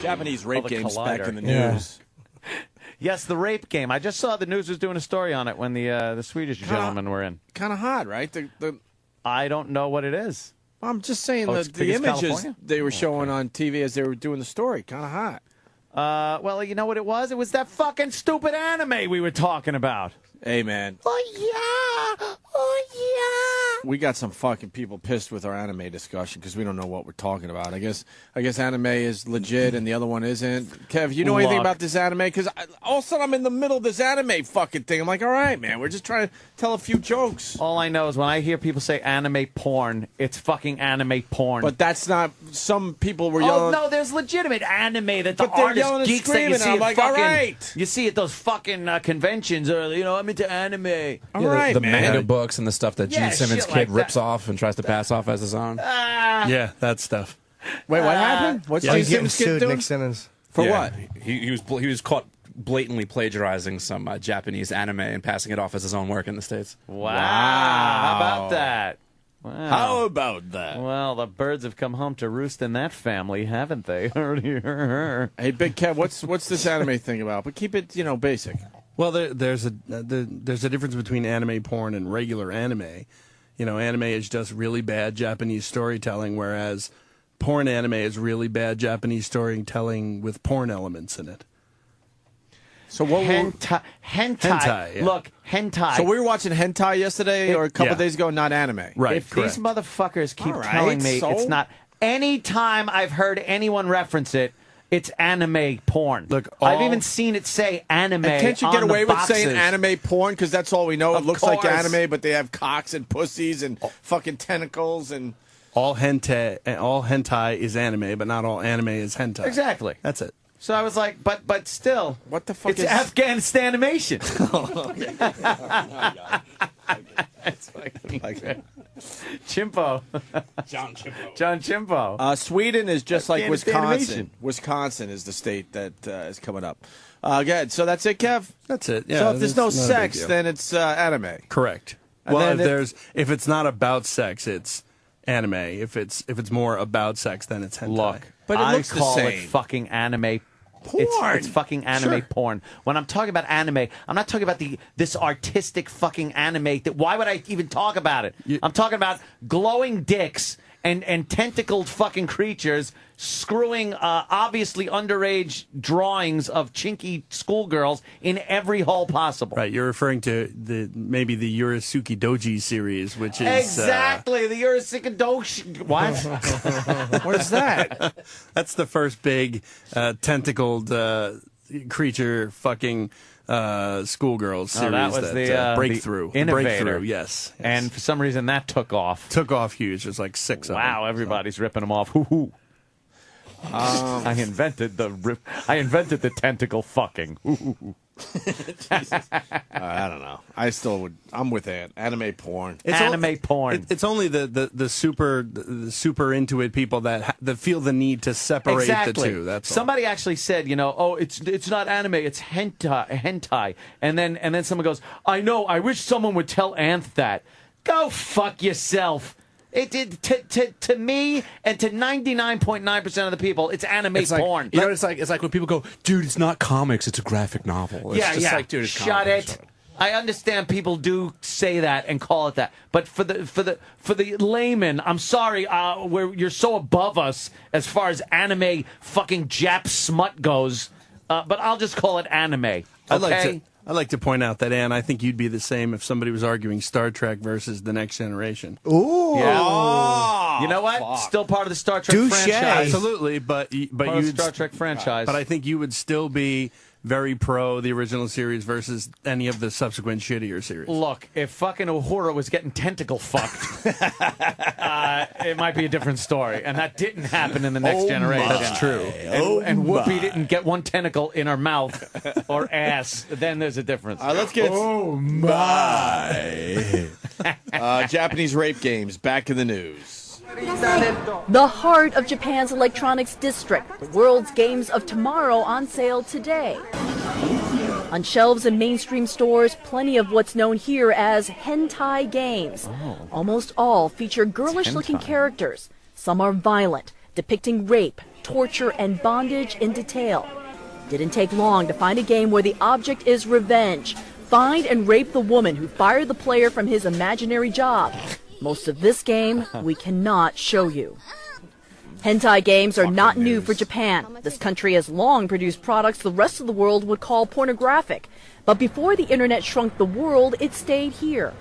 Japanese rape games back in the Yeah. news. Yes, the rape game. I just saw the news was doing a story on it when the Swedish gentlemen were in. Kind of hot, right? I don't know what it is. I'm just saying Oh, it's the big as images California? they were showing on TV as they were doing the story. Kind of hot. Well, you know what it was? It was that fucking stupid anime we were talking about. Hey, man. Oh, yeah. Oh, yeah. We got some fucking people pissed with our anime discussion because we don't know what we're talking about. I guess anime is legit and the other one isn't. Kev, you know anything Look. about this anime? Because all of a sudden I'm in the middle of this anime fucking thing. I'm like, all right, man, we're just trying to tell a few jokes. All I know is when I hear people say anime porn, it's fucking anime porn. But that's not. Some people were oh, yelling. no, there's legitimate anime that the But they're artist yelling and geeks that you screaming, see I'm at like, fucking, all right. You see at those fucking conventions, or, I'm into anime. All right, the man. manga books and the stuff that Yeah, Gene Simmons' shit kid like rips that. off and tries to pass off as his own. Yeah, that stuff. Wait, what happened? What's Yeah, Gene he's getting Simmons kid sued, doing? Nick Simmons. For Yeah. what? He was caught blatantly plagiarizing some Japanese anime and passing it off as his own work in the States. Wow. How about that? Wow. How about that? Well, the birds have come home to roost in that family, haven't they? Hey, Big Kev, what's this anime thing about? But keep it, basic. Well, there's a difference between anime porn and regular anime. Anime is just really bad Japanese storytelling, whereas porn anime is really bad Japanese storytelling with porn elements in it. So what? Hentai. Hentai, yeah. Look, hentai. So we were watching hentai yesterday, or a couple yeah. days ago, not anime. Right, If correct. these motherfuckers keep All right, telling me so? it's not, any time I've heard anyone reference it, it's anime porn. Look, I've all- even seen it say anime. And can't you on get the away with boxes. saying anime porn? Because that's all we know. Of It looks like course. anime, but they have cocks and pussies and fucking tentacles and. all hentai is anime, but not all anime is hentai. Exactly. That's it. So I was like, but still, What the fuck it's is? Afghanistan animation. It's fucking like Chimpo. John Chippo. John Chimpo. Sweden is just like Afghanistan Wisconsin. animation. Wisconsin is the state that is coming up. Good. So that's it, Kev. That's it. Yeah. So if there's no it's not a big sex, deal. then it's anime. Correct. And Well, then if it's not about sex, it's anime. If it's more about sex, then it's hentai. Look, But it I looks the call it same. fucking anime. Porn. It's fucking anime Sure. porn. When I'm talking about anime, I'm not talking about this artistic fucking anime. Why would I even talk about it? I'm talking about glowing dicks and tentacled fucking creatures screwing obviously underage drawings of chinky schoolgirls in every hole possible. Right, you're referring to maybe the Yurisuke Doji series, which is Exactly, the Urasikadoshi. What? What is that? that's the first big tentacled creature fucking schoolgirls series. that was the breakthrough. the innovator. Breakthrough, yes. And for some reason that took off. Took off huge. There's like 6 of them. Wow, everybody's ripping them off. Hoo-hoo. I invented the tentacle fucking. Hoo-hoo. I don't know. I'm with that. Anime porn. Anime porn. It's only the super into it people that feel the need to separate Exactly. the two. That's all. Somebody actually said, it's not anime, it's hentai. And then someone goes, I know, I wish someone would tell Anth that. Go fuck yourself. It did to me and to 99.9% of the people, it's anime porn. You know, it's like when people go, dude, it's not comics, it's a graphic novel. It's just like, dude, it's Shut comics. it. I understand people do say that and call it that, but for the layman, I'm sorry, you're so above us as far as anime fucking Jap smut goes. But I'll just call it anime. Okay? I'd like to point out that, Ann, I think you'd be the same if somebody was arguing Star Trek versus The Next Generation. Ooh. Yeah. Oh, You know what? fuck. Still part of the Star Trek Touche. franchise. Absolutely, but Part of the you'd Star Trek franchise. But I think you would still be very pro the original series versus any of the subsequent shittier series. Look, if fucking Uhura was getting tentacle fucked, it might be a different story. And that didn't happen in the Next Generation. That's true. And Whoopi didn't get one tentacle in her mouth or ass. Then there's a difference. All right, let's get. Oh my! Japanese rape games back in the news. The heart of Japan's electronics district. The world's games of tomorrow on sale today. On shelves in mainstream stores, plenty of what's known here as hentai games. Almost all feature girlish-looking characters. Some are violent, depicting rape, torture, and bondage in detail. Didn't take long to find a game where the object is revenge. Find and rape the woman who fired the player from his imaginary job. Most of this game we cannot show you. Hentai games are not new for Japan. This country has long produced products the rest of the world would call pornographic. But before the internet shrunk the world, it stayed here.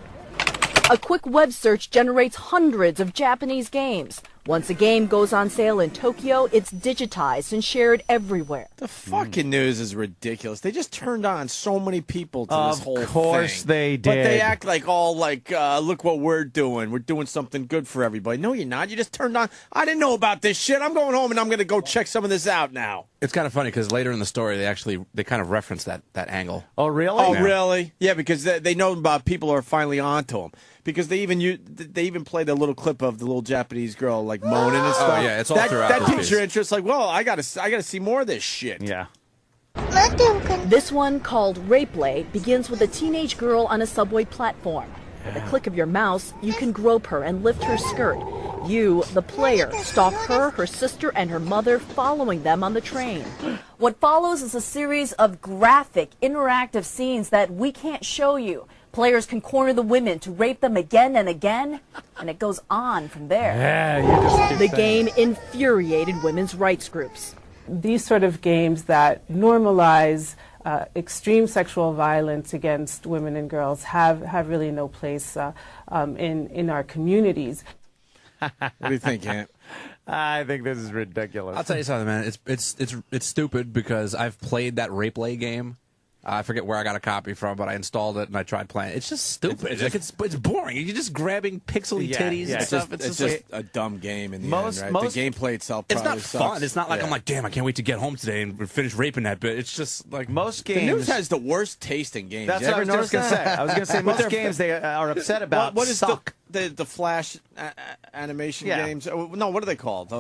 A quick web search generates hundreds of Japanese games. Once a game goes on sale in Tokyo, it's digitized and shared everywhere. The fucking news is ridiculous. They just turned on so many people to this whole thing. Of course they did. But they act like all like, look what we're doing. We're doing something good for everybody. No, you're not. You just turned on. I didn't know about this shit. I'm going home and I'm going to go check some of this out now. It's kind of funny because later in the story, they kind of reference that angle. Oh, really? Oh, really? Yeah, because they know about people are finally onto them. Because they even played a little clip of the little Japanese girl like moaning and stuff. Oh yeah, it's all throughout. That this piques piece. your interest. Like, well, I gotta see more of this shit. Yeah. This one, called Rapeplay, begins with a teenage girl on a subway platform. With a click of your mouse, you can grope her and lift her skirt. You, the player, stalk her, her sister, and her mother, following them on the train. What follows is a series of graphic, interactive scenes that we can't show you. Players can corner the women to rape them again and again, and it goes on from there. Yeah, The game infuriated women's rights groups. These sort of games that normalize extreme sexual violence against women and girls have really no place in our communities. What do you think, Ant? I think this is ridiculous. I'll tell you something, man. It's stupid because I've played that Rapeplay game. I forget where I got a copy from, but I installed it and I tried playing it. It's just stupid. It's boring. You're just grabbing pixely titties and stuff. It's just a dumb game in the Most- end, right? most- The gameplay itself It's probably not sucks. fun. It's not like I'm like, damn, I can't wait to get home today and finish raping that bitch. It's just like Most The games. news has the worst taste in games. That's You what I ever was just notice going to that? say. I was going to say most they're- games they are upset about What is suck. the Flash animation Yeah. games? No, what are they called?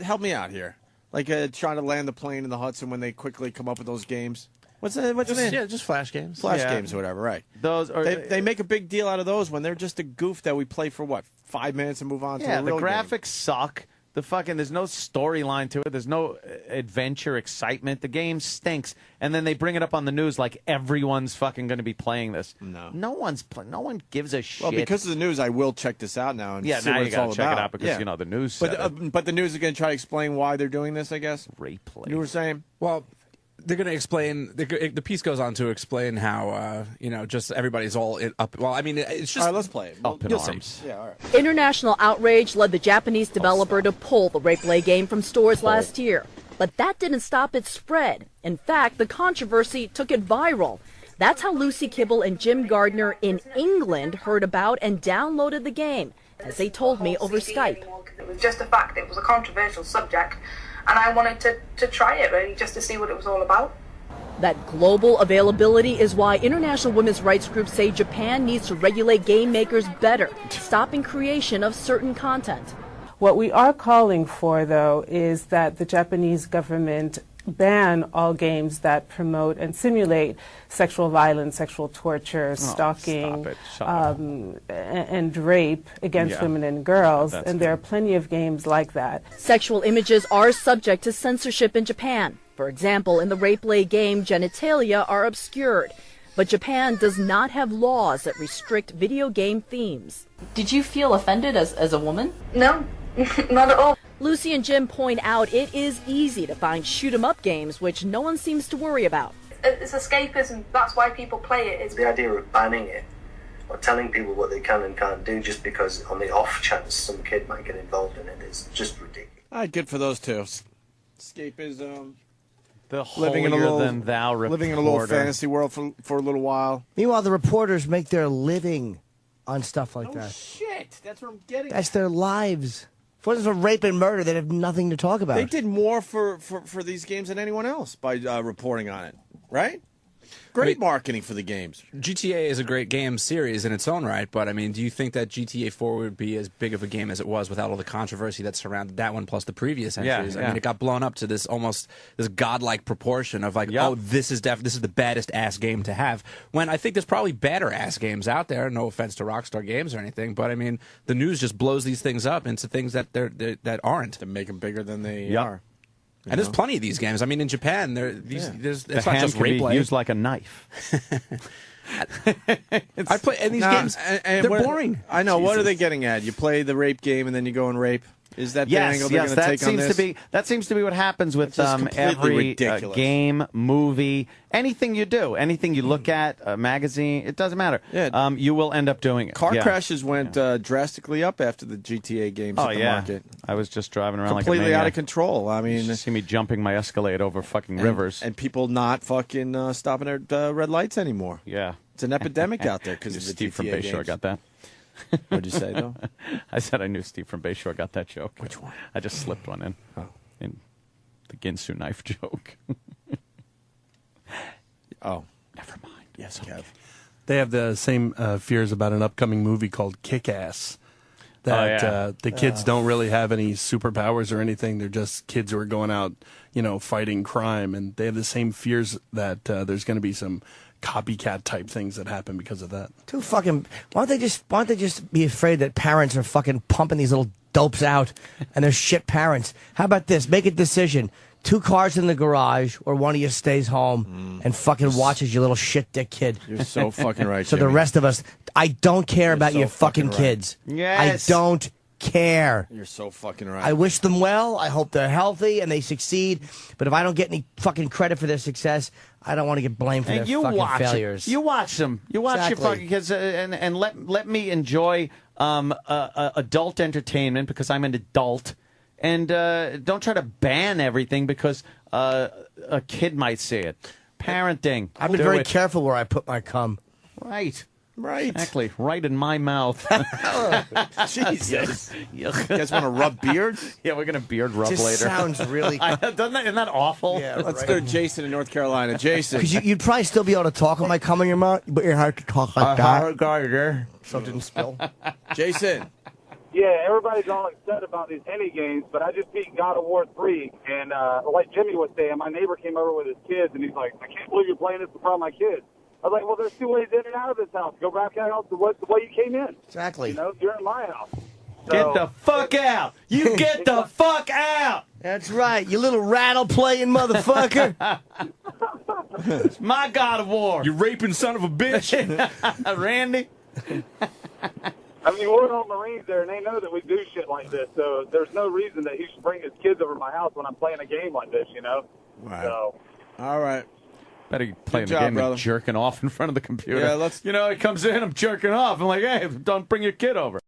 Help me out here. Like trying to land the plane in the Hudson when they quickly come up with those games. What's the name? yeah, just Flash games. Flash Yeah. games or whatever, right? Those are They make a big deal out of those when they're just a goof that we play for, what, 5 minutes and move on to yeah. a The real game. graphics suck. The fucking there's no storyline to it. There's no adventure, excitement. The game stinks, and then they bring it up on the news like everyone's fucking going to be playing this. No. No one gives a shit. Well, because of the news, I will check this out now and yeah, see now what you it's gotta all check about. it out because Yeah. you know the news. Said it. But the news is going to try to explain why they're doing this, I guess. Rapeplay. You were saying? Well, they're going to explain. The piece goes on to explain how just everybody's all up. Well, I mean, it's just All right, let's play it. Up in You'll see. arms. Yeah, all right. International outrage led the Japanese developer to pull the Rapeplay game from stores last year. But that didn't stop its spread. In fact, the controversy took it viral. That's how Lucy Kibble and Jim Gardner in England heard about and downloaded the game, as they told me over Skype. It was just a fact. It was a controversial subject, and I wanted to try it, really, just to see what it was all about. That global availability is why international women's rights groups say Japan needs to regulate game makers better, stopping creation of certain content. What we are calling for, though, is that the Japanese government ban all games that promote and simulate sexual violence, sexual torture, stalking, stop it. Shut up. and rape against Yeah. women and girls. That's And there are plenty of games like that. Sexual images are subject to censorship in Japan. For example, in the Rapeplay game, genitalia are obscured. But Japan does not have laws that restrict video game themes. Did you feel offended as a woman? No, not at all. Lucy and Jim point out it is easy to find shoot-'em-up games, which no one seems to worry about. It's escapism. That's why people play it. It's The idea of banning it or telling people what they can and can't do just because on the off chance some kid might get involved in it is just ridiculous. All right, good for those two. Escapism. The Living in a little, holier-than-thou living in a little reporter. fantasy world for a little while. Meanwhile, the reporters make their living on stuff like that. Shit, that's what I'm getting. That's their lives. If it wasn't for rape and murder, they'd have nothing to talk about. They did more for these games than anyone else by reporting on it, right? Great marketing for the games. GTA is a great game series in its own right, but I mean, do you think that GTA 4 would be as big of a game as it was without all the controversy that surrounded that one plus the previous entries? I mean, it got blown up to this almost this godlike proportion of like, oh, this is the baddest ass game to have. When I think there's probably badder ass games out there. No offense to Rockstar Games or anything, but I mean, the news just blows these things up into things that that aren't. To make them bigger than they are. And there's plenty of these games. I mean, in Japan, it's The not hand just can rape be used like a knife. I play, and these games, they're boring. I know. What are they getting at? You play the rape game and then you go and rape? Is that the angle they're going to take on this? That seems to be what happens with completely every ridiculous. game, movie, anything you do, anything you look at, a magazine, it doesn't matter. Yeah. You will end up doing it. Car crashes went drastically up after the GTA games hit the market. I was just driving around Completely like a out of control. I mean, you see me jumping my Escalade over fucking rivers. And people not fucking stopping at red lights anymore. Yeah. It's an epidemic out there because of the Steve GTA from Bayshore games. got that. What'd you say, though? I said I knew Steve from Bayshore got that joke. Which one? I just slipped one in. Oh. In the Ginsu knife joke. Oh. Never mind. Yes, Kev. They have the same fears about an upcoming movie called Kick-Ass. That the kids don't really have any superpowers or anything. They're just kids who are going out, fighting crime. And they have the same fears that there's going to be some copycat type things that happen because of that. Too fucking. Why don't they just be afraid that parents are fucking pumping these little dopes out, and they're shit parents? How about this? Make a decision. 2 cars in the garage, or one of you stays home and fucking watches your little shit dick kid. You're so fucking right. So Jimmy. the rest of us, I don't care about so your fucking fucking right. kids. Yes. I don't care. You're so fucking right. I wish them well. I hope they're healthy and they succeed. But if I don't get any fucking credit for their success, I don't want to get blamed for And their fucking failures. You watch them. You watch Exactly. your fucking kids, and let me enjoy adult entertainment because I'm an adult. And don't try to ban everything because a kid might see it. Parenting. I've been very careful where I put my cum. Right. Right. Exactly. Right in my mouth. Jesus. You guys want to rub beards? Yeah, we're going to beard rub Just later. sounds really. Isn't that awful? Yeah, Let's right. go to Jason in North Carolina. Jason. Because you'd probably still be able to talk with my cum in your mouth, but you're hard to talk like that. So it didn't spill. Jason. Yeah, everybody's all excited about these Henny games, but I just beat God of War 3, and like Jimmy was saying, my neighbor came over with his kids, and he's like, I can't believe you're playing this in front of my kids. I was like, well, there's 2 ways in and out of this house. Go back out the way you came in. Exactly. You're in my house. So, Get the fuck out! You get the fuck out! That's right, you little rattle playing motherfucker. It's my God of War. You raping son of a bitch. Randy? I mean, we're all Marines there, and they know that we do shit like this, so there's no reason that he should bring his kids over to my house when I'm playing a game like this, Right. So, All right. Better playing Good the job, game brother. and jerking off in front of the computer. Yeah, let's. It comes in, I'm jerking off. I'm like, hey, don't bring your kid over.